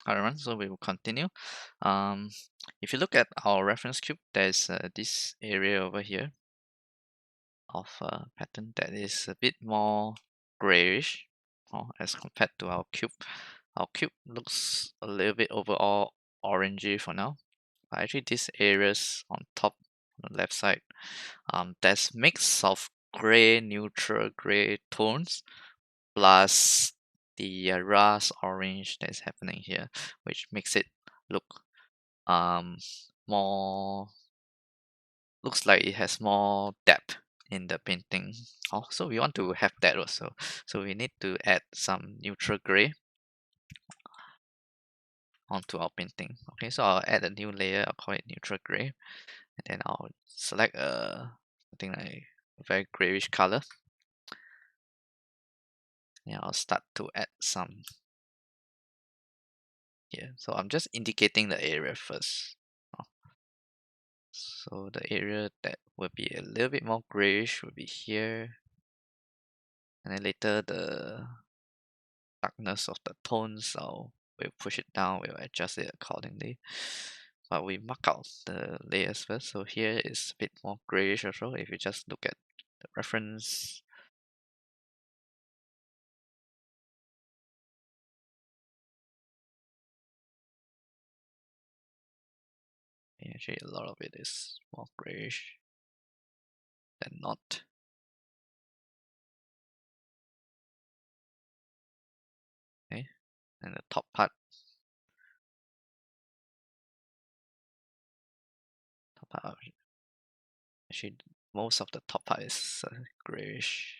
Alright, so we will continue. If you look at our reference cube, there's this area over here of pattern that is a bit more grayish as compared to our cube. Our cube looks a little bit overall orangey for now. But actually, these areas on top, on the left side, there's mix of gray, neutral gray tones plus the rust orange that's happening here, which makes it look um more looks like it has more depth in the painting. So we want to have that also. So we need to add some neutral gray onto our painting. Okay, so I'll add a new layer. I'll call it neutral gray, and then I'll select something like a very grayish color. And I'll start to add some here. So I'm just indicating the area first. So the area that will be a little bit more grayish will be here. And then later the darkness of the tones, we'll push it down, we'll adjust it accordingly. But we mark out the layers first. So here is a bit more grayish also. If you just look at the reference, actually a lot of it is more grayish than not. Okay, and the top part, actually most of the top part is grayish.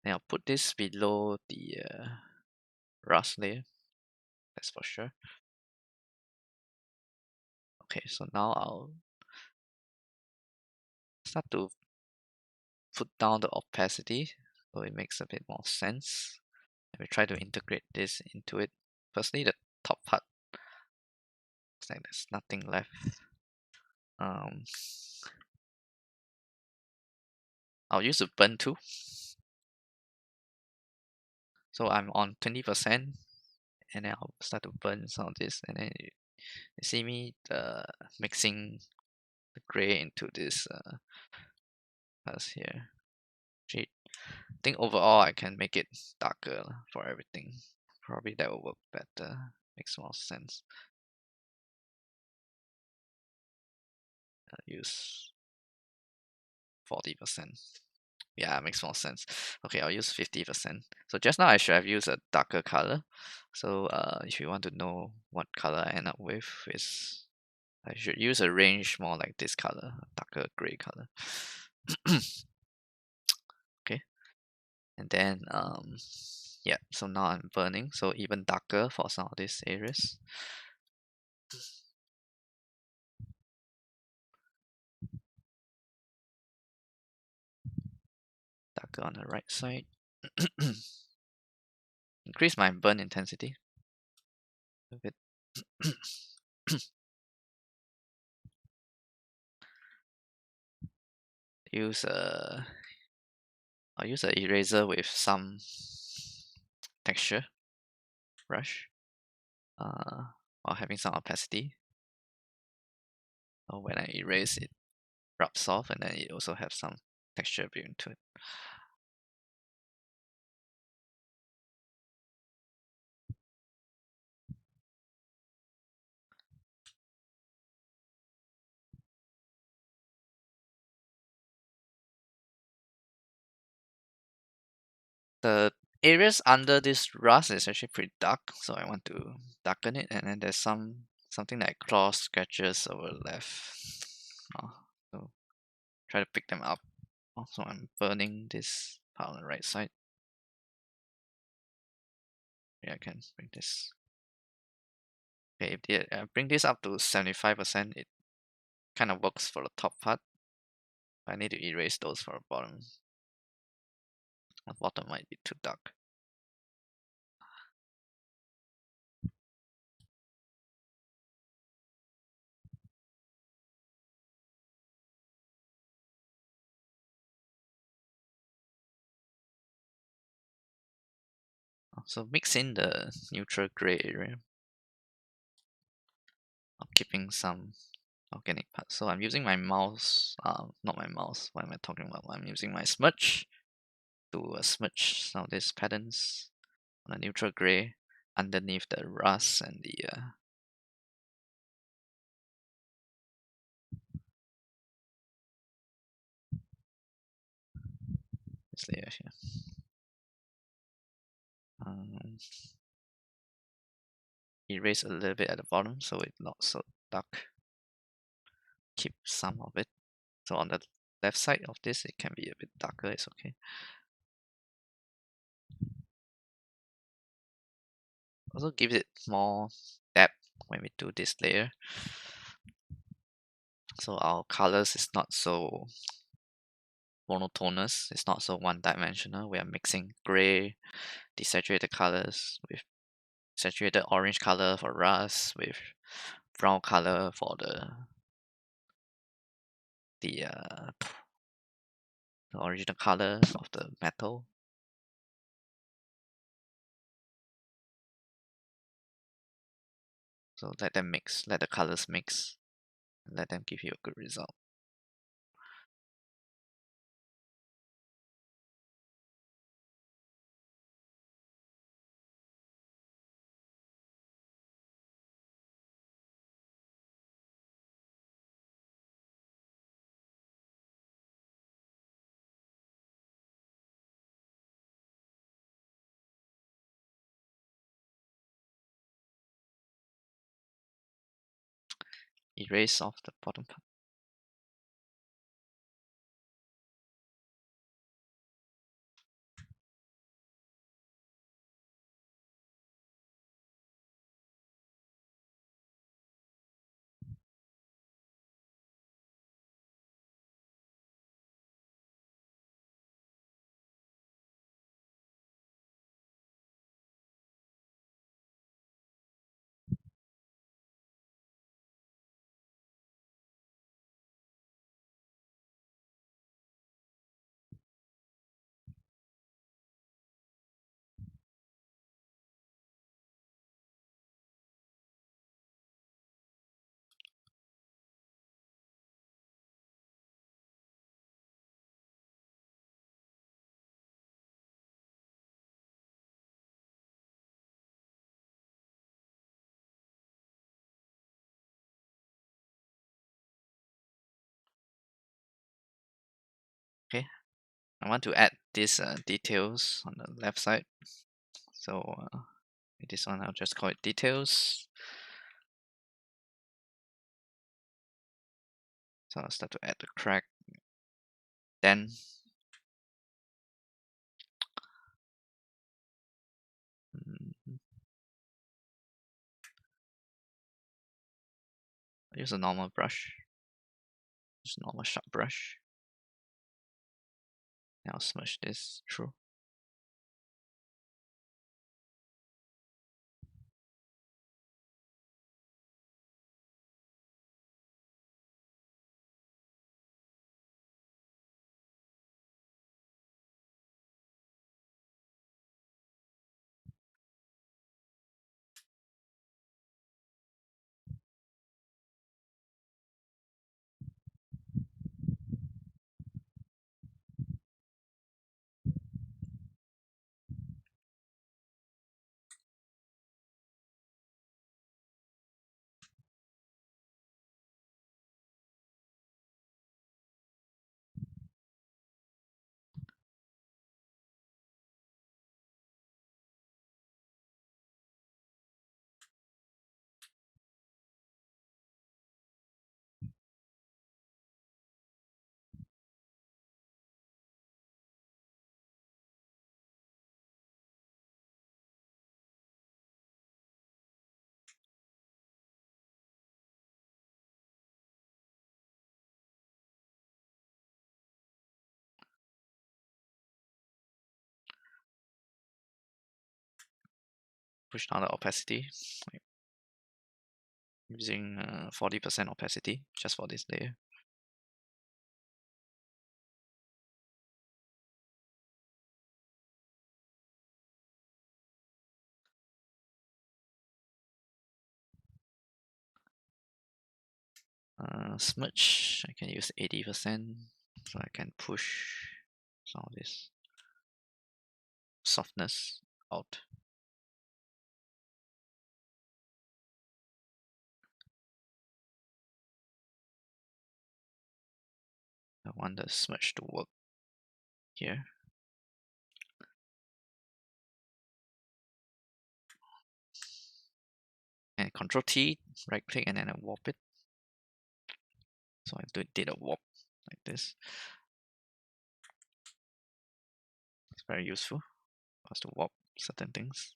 Then I'll put this below the rust layer, that's for sure. Okay, so now I'll start to put down the opacity so it makes a bit more sense. And we try to integrate this into it. Firstly, the top part looks like there's nothing left. I'll use a burn tool. So I'm on 20%, and then I'll start to burn some of this, and then you see me mixing the gray into this colors here. Actually, I think overall I can make it darker for everything. Probably that will work better. Makes more sense. I'll use 40%. Yeah, it makes more sense. Okay, I'll use 50%. So just now I should have used a darker color. So if you want to know what color I end up with, is I should use a range more like this color, a darker gray color. Okay, and then yeah. So now I'm burning, so even darker for some of these areas. Darker on the right side. Increase my burn intensity a bit. I'll use an eraser with some texture brush while having some opacity. So when I erase it rubs off, and then it also has some texture built into it. The areas under this rust is actually pretty dark, so I want to darken it, and then there's something like claw scratches over the left. So try to pick them up. So I'm burning this part on the right side. Yeah, I can bring this. Okay, if I bring this up to 75%, it kind of works for the top part. I need to erase those for the bottom. The bottom might be too dark. So mix in the neutral gray area. I'm keeping some organic parts. So I'm using my mouse, not my mouse, what am I talking about? I'm using my smudge to smudge some of these patterns on a neutral gray underneath the rust and this layer here. Erase a little bit at the bottom so it's not so dark. Keep some of it. So on the left side of this, it can be a bit darker, it's okay. Also give it more depth when we do this layer. So our colors is not so monotonous, it's not so one-dimensional. We are mixing gray, desaturated colors with saturated orange color for rust, with brown color for the original colors of the metal. So let them mix, let the colors mix, and let them give you a good result. Erase off the bottom part. Okay, I want to add these details on the left side. So this one I'll just call it details. So I'll start to add the crack. Then use a normal brush, just normal sharp brush. Now smudge this through. Push down the opacity using 40% opacity just for this layer. Smudge, I can use 80%, so I can push some of this softness out. I want the smudge to work here. And Control T, right click, and then I warp it. So I did a warp like this. It's very useful for us to warp certain things.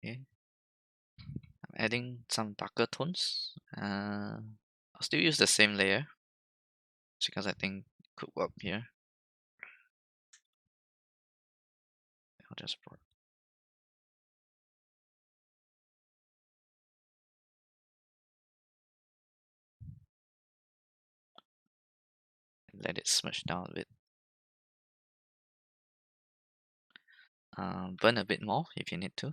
Okay, I'm adding some darker tones. I'll still use the same layer because I think it could work here. I'll just let it smudge down a bit. Burn a bit more if you need to.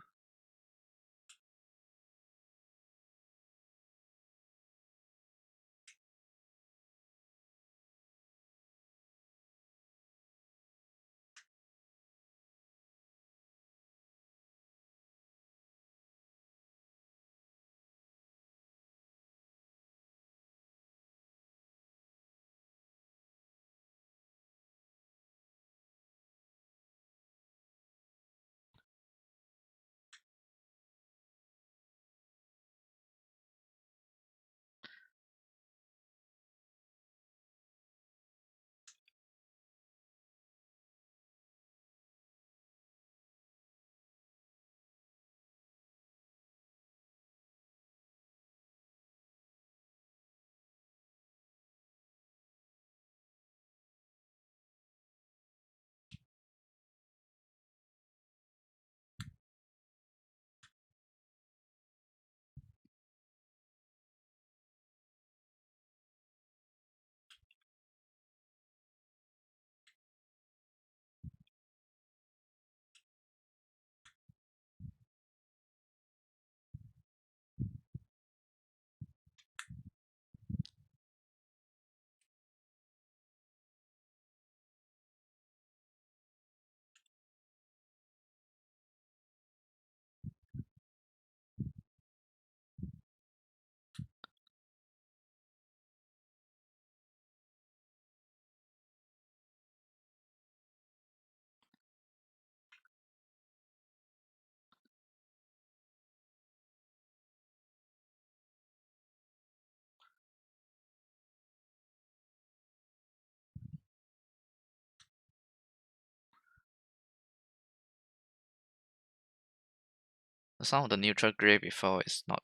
Some of the neutral gray before is not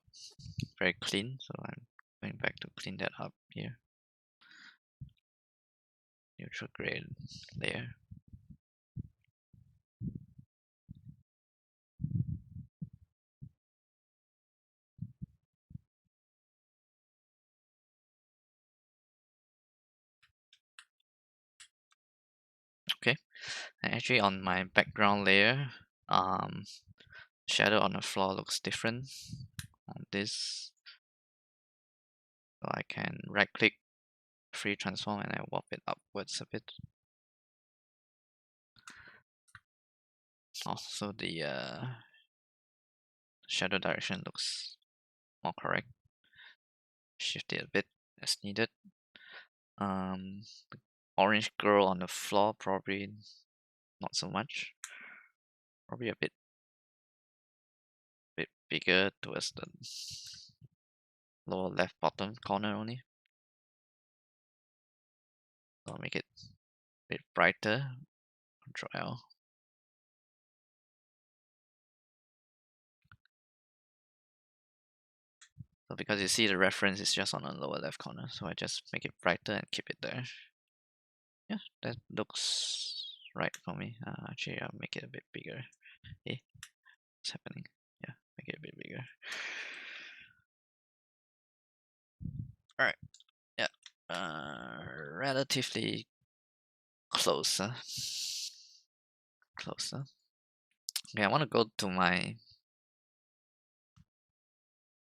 very clean, so I'm going back to clean that up here. Neutral gray layer. Okay, and actually on my background layer, shadow on the floor looks different on this. So I can right click, free transform, and I warp it upwards a bit. Oh, so the shadow direction looks more correct. Shift it a bit as needed. The orange girl on the floor probably not so much. Probably a bit bigger towards the lower left bottom corner only. So I'll make it a bit brighter. Control L. So because you see the reference is just on the lower left corner, so I just make it brighter and keep it there. Yeah, that looks right for me. Actually, I'll make it a bit bigger. Hey, what's happening? Yeah, make it a bit bigger. Alright, yeah. Relatively closer. Closer. Okay, I want to go to my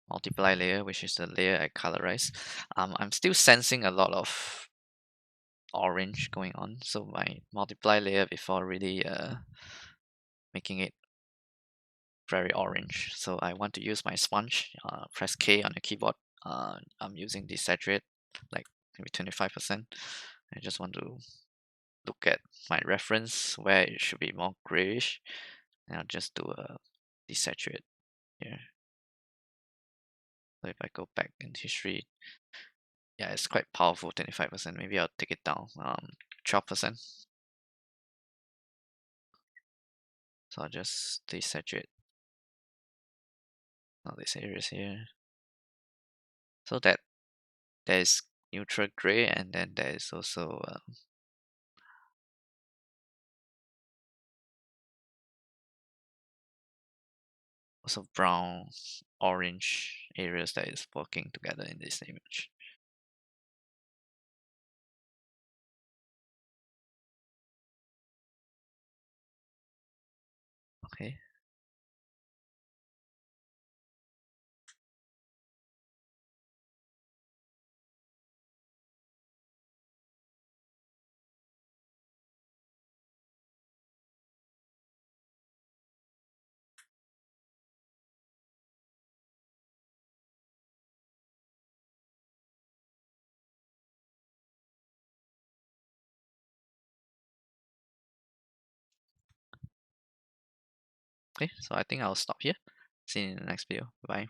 multiply layer, which is the layer I colorize. I'm still sensing a lot of orange going on, so my multiply layer before really making it very orange. So I want to use my sponge, press K on the keyboard. I'm using Desaturate, like maybe 25%. I just want to look at my reference where it should be more grayish, and I'll just do a Desaturate here. So if I go back in history, yeah, it's quite powerful, 25%. Maybe I'll take it down, 12%. So I'll just desaturate all these areas here. So that there's neutral gray, and then there is also brown, orange areas that is working together in this image. Okay. Okay, so I think I'll stop here. See you in the next video. Bye.